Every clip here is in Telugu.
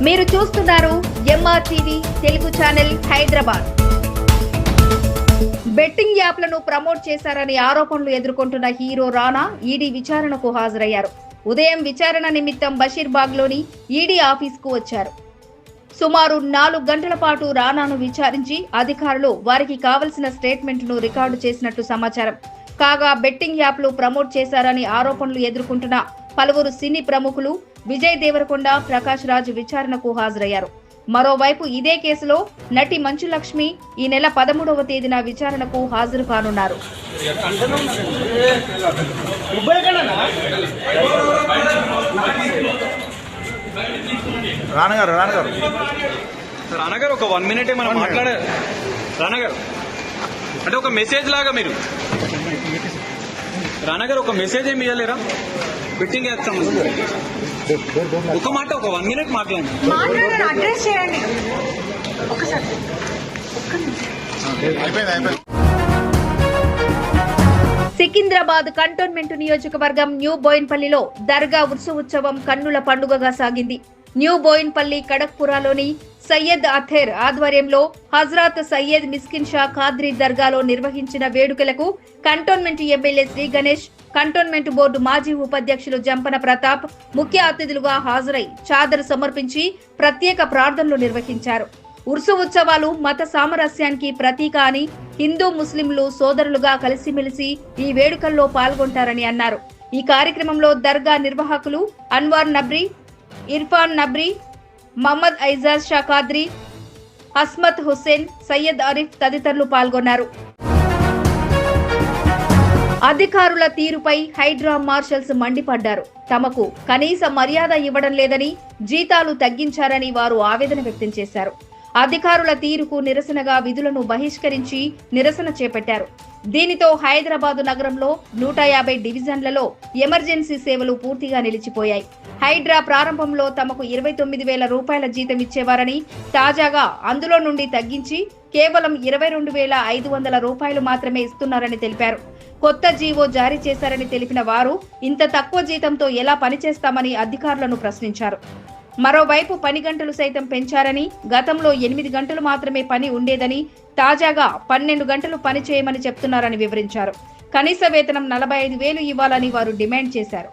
మీరు చూస్తున్నారు ఎంఆర్టీవీ తెలుగు ఛానల్ హైదరాబాద్. బెట్టింగ్ యాప్లను ప్రమోట్ చేశారని ఆరోపణలు ఎదుర్కొంటున్న హీరో రానా ఈడీ విచారణకు హాజరయ్యారు. ఉదయం విచారణ నిమిత్తం బషీర్బాగ్లోని ఈడీ ఆఫీస్కు వచ్చారు. సుమారు 4 గంటల పాటు రానాను విచారించి అధికారులు వారికి కావలసిన స్టేట్మెంట్ను రికార్డు చేసినట్టు సమాచారం. కాగా బెట్టింగ్ యాప్లు ప్రమోట్ చేశారని ఆరోపణలు ఎదుర్కొంటున్న పలువురు సినీ ప్రముఖులు విజయ్ దేవరకొండ, ప్రకాష్ రాజ్ విచారణకు హాజరయ్యారు. మరోవైపు ఇదే కేసులో నటి మంచు లక్ష్మి ఈ నెల 13వ తేదీన విచారణకు హాజరు కానున్నారు. రానగారు ఒక 1 మినిట్ మనం మాట్లాడే రానగారు అంటే ఒక మెసేజ్ లాగా మీరు రానగారు ఒక మెసేజ్ ఏమి ఇవ్వలేరా? బెట్టింగ్ వేస్తాం ఒక మాట ఒక 1 మినిట్ మాట్లాడండి. అడ్రస్ చేయండి. సికింద్రాబాద్ కంటోన్మెంట్ నియోజకవర్గం న్యూ బోయిన్పల్లిలో దర్గా ఉర్సు ఉత్సవం కన్నుల పండుగగా సాగింది. న్యూ బోయిన్పల్లి కడక్పురాలోని సయ్యద్ అథేర్ ఆధ్వర్యంలో హజ్రత్ సయ్యద్ మిస్కిన్ షా ఖాద్రీ దర్గాలో నిర్వహించిన వేడుకలకు cantonment MLA Sri Ganesh, cantonment board మాజీ ఉపాధ్యక్షులు జంపన ప్రతాప్ ముఖ్య అతిథులుగా హాజరై చాదరు సమర్పించి ప్రత్యేక ప్రార్థనలు నిర్వహించారు. ఉర్సు ఉత్సవాలు మత సామరస్యానికి ప్రతీక అని, హిందూ ముస్లింలు సోదరులుగా కలిసిమెలిసి ఈ వేడుకల్లో పాల్గొంటారని అన్నారు. ఈ కార్యక్రమంలో దర్గా నిర్వాహకులు అన్వార్ నబ్రీ, ఇర్ఫాన్ నబ్రీ, మహమ్మద్ ఐజాజ్ షా ఖాద్రీ, హస్మత్ హుస్సేన్, సయ్యద్ ఆరిఫ్ తదితరులు పాల్గొన్నారు. అధికారుల తీరుపై హైడ్రా మార్షల్స్ మండిపడ్డారు. తమకు కనీస మర్యాద ఇవ్వడం లేదని, జీతాలు తగ్గించారని వారు ఆవేదన వ్యక్తం చేశారు. అధికారుల తీరుకు నిరసనగా విధులను బహిష్కరించి నిరసన చేపట్టారు. దీనితో హైదరాబాదు నగరంలో 150 డివిజన్లలో ఎమర్జెన్సీ సేవలు పూర్తిగా నిలిచిపోయాయి. హైడ్రా ప్రారంభంలో తమకు 29,000 రూపాయల జీతం ఇచ్చేవారని, తాజాగా అందులో నుండి తగ్గించి కేవలం 22,500 రూపాయలు మాత్రమే ఇస్తున్నారని తెలిపారు. కొత్త జీవో జారీ చేశారని తెలిపిన వారు ఇంత తక్కువ జీతంతో ఎలా పనిచేస్తామని అధికారులను ప్రశ్నించారు. మరోవైపు పని గంటలు సైతం పెంచారని, గతంలో 8 గంటలు మాత్రమే పని ఉండేదని, తాజాగా 12 గంటలు పని చేయమని చెప్తున్నారని వివరించారు. కనీస వేతనం 45,000 ఇవ్వాలని వారు డిమాండ్ చేశారు.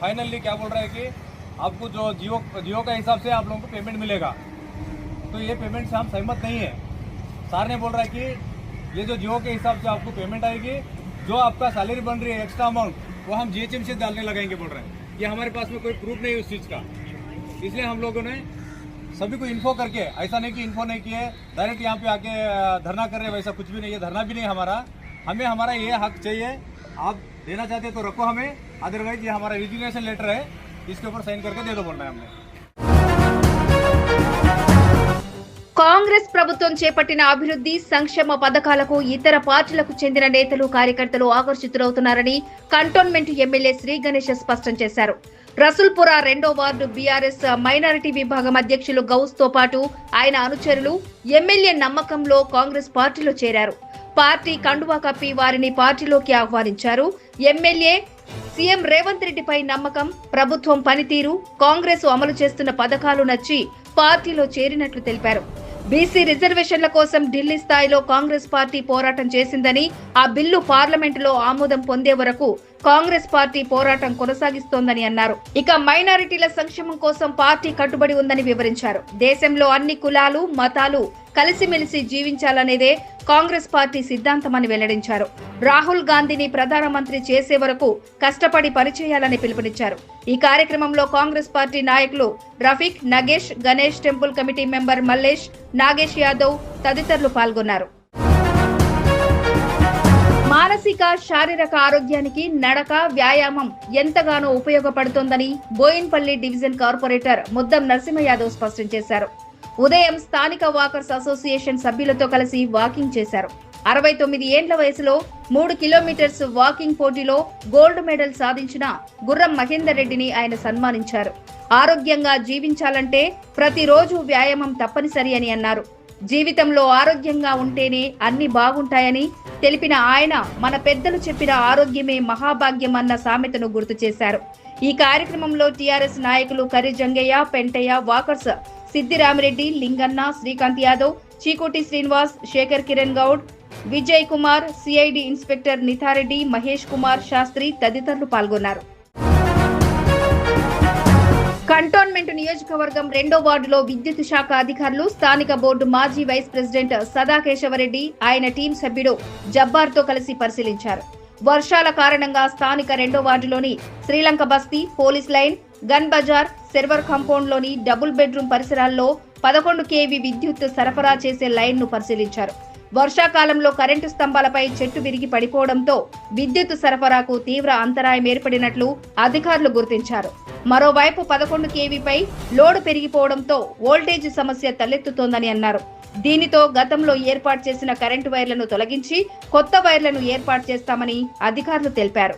फाइनली क्या बोल रहा है कि आपको जो जियो का हिसाब से आप लोगों को पेमेंट मिलेगा, तो ये पेमेंट से हम सहमत नहीं है. सर ने बोल रहा है कि ये जो जियो के हिसाब से आपको पेमेंट आएगी, जो आपका सैलरी बन रही है एक्स्ट्रा अमाउंट वो हम GHM से डालने लगाएंगे बोल रहे हैं. ये हमारे पास में कोई प्रूफ नहीं है उस चीज़ का, इसलिए हम लोगों ने सभी को इन्फो करके, ऐसा नहीं कि इन्फो नहीं किए डायरेक्ट यहाँ पे आके धरना कर रहे हैं, वैसा कुछ भी नहीं है. धरना भी नहीं हमारा, हमें हमारा ये हक चाहिए. आप देना चाहते हैं तो रखो हमें, अदरवाइज ये हमारा रिजिग्नेशन लेटर है, इसके ऊपर साइन करके दे दो बोल रहे हैं हमने. కాంగ్రెస్ ప్రభుత్వం చేపట్టిన అభివృద్ధి సంక్షేమ పథకాలకు ఇతర పార్టీలకు చెందిన నేతలు, కార్యకర్తలు ఆకర్షితులవుతున్నారని కంటోన్మెంట్ ఎమ్మెల్యే శ్రీ గణేష్ స్పష్టం చేశారు. రసూల్పుర 2వ వార్డు బీఆర్ఎస్ మైనారిటీ విభాగం అధ్యక్షులు గౌస్ తో పాటు ఆయన అనుచరులు ఎమ్మెల్యే నమ్మకంలో కాంగ్రెస్ పార్టీలో చేరారు. పార్టీ కండువా కప్పి వారిని పార్టీలోకి ఆహ్వానించారు. ఎమ్మెల్యే సీఎం రేవంత్ రెడ్డిపై నమ్మకం, ప్రభుత్వం పనితీరు, కాంగ్రెస్ అమలు చేస్తున్న పథకాలు నచ్చి పార్టీలో చేరినట్లు తెలిపారు. బీసీ రిజర్వేషన్ల కోసం ఢిల్లీ స్థాయిలో కాంగ్రెస్ పార్టీ పోరాటం చేసిందని, ఆ బిల్లు పార్లమెంటులో ఆమోదం పొందే వరకు కాంగ్రెస్ పార్టీ పోరాటం కొనసాగిస్తోందని అన్నారు. ఇక మైనారిటీల సంక్షేమం కోసం పార్టీ కట్టుబడి ఉందని వివరించారు. దేశంలో అన్ని కులాలు, మతాలు కలిసిమెలిసి జీవించాలనేదే కాంగ్రెస్ పార్టీ సిద్ధాంతమని వెల్లడించారు. రాహుల్ గాంధీని ప్రధానమంత్రి చేసే వరకు కష్టపడి పనిచేయాలని పిలుపునిచ్చారు. ఈ కార్యక్రమంలో కాంగ్రెస్ పార్టీ నాయకులు Rafiq, Nagesh, Ganesh, temple committee member Mallesh, Nagesh Yadav తదితరులు పాల్గొన్నారు. మానసిక, శారీరక ఆరోగ్యానికి నడక, వ్యాయామం ఎంతగానో ఉపయోగపడుతోందని బోయిన్పల్లి డివిజన్ కార్పొరేటర్ ముద్దం నరసింహ యాదవ్ స్పష్టం చేశారు. ఉదయం స్థానిక వాకర్స్ అసోసియేషన్ సభ్యులతో కలిసి వాకింగ్ చేశారు. 69 ఏండ్ల వయసులో 3 కిలోమీటర్స్ వాకింగ్ పోటీలో గోల్డ్ మెడల్ సాధించిన గుర్రం మహేందర్ రెడ్డిని ఆయన సన్మానించారు. ఆరోగ్యంగా జీవించాలంటే ప్రతిరోజు వ్యాయామం తప్పనిసరి అని అన్నారు. జీవితంలో ఆరోగ్యంగా ఉంటేనే అన్ని బాగుంటాయని తెలిపిన ఆయన మన పెద్దలు చెప్పిన ఆరోగ్యమే మహాభాగ్యం అన్న సామెతను గుర్తు చేశారు. ఈ కార్యక్రమంలో టీఆర్ఎస్ నాయకులు Kari Jangaiah, Pentaiah, walkers Siddiramireddy, Linganna, Srikanth Yadav, Cheekoti Srinivas, Shekhar Kiran Goud, Vijay Kumar, CID inspector Nithareddy, Mahesh Kumar Sastri తదితరులు పాల్గొన్నారు. కంటోన్మెంట్ నియోజకవర్గం 2వ వార్డులో విద్యుత్ శాఖ అధికారులు స్థానిక బోర్డు మాజీ వైస్ ప్రెసిడెంట్ సదాకేశవరెడ్డి, ఆయన టీం సభ్యుడు జబ్బార్తో కలిసి పరిశీలించారు. వర్షాల కారణంగా స్థానిక 2వ వార్డులోని శ్రీలంక బస్తీ, పోలీస్ లైన్, గన్ బజార్, సెర్వర్ కాంపౌండ్లోని డబుల్ బెడ్రూమ్ పరిసరాల్లో 11 kV విద్యుత్ సరఫరా చేసే లైన్ను పరిశీలించారు. వర్షాకాలంలో కరెంటు స్తంభాలపై చెట్టు విరిగి పడిపోవడంతో విద్యుత్ సరఫరాకు తీవ్ర అంతరాయం ఏర్పడినట్లు అధికారులు గుర్తించారు. మరోవైపు 11 kV పై లోడ్ పెరిగిపోవడంతో వోల్టేజ్ సమస్య తలెత్తుతోందని అన్నారు. దీనితో గతంలో ఏర్పాటు చేసిన కరెంటు వైర్లను తొలగించి కొత్త వైర్లను ఏర్పాటు చేస్తామని అధికారులు తెలిపారు.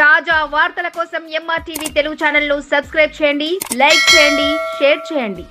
తాజా వార్తల కోసం MRTV తెలుగు ఛానల్ ను సబ్స్క్రైబ్ చేయండి, లైక్ చేయండి, షేర్ చేయండి.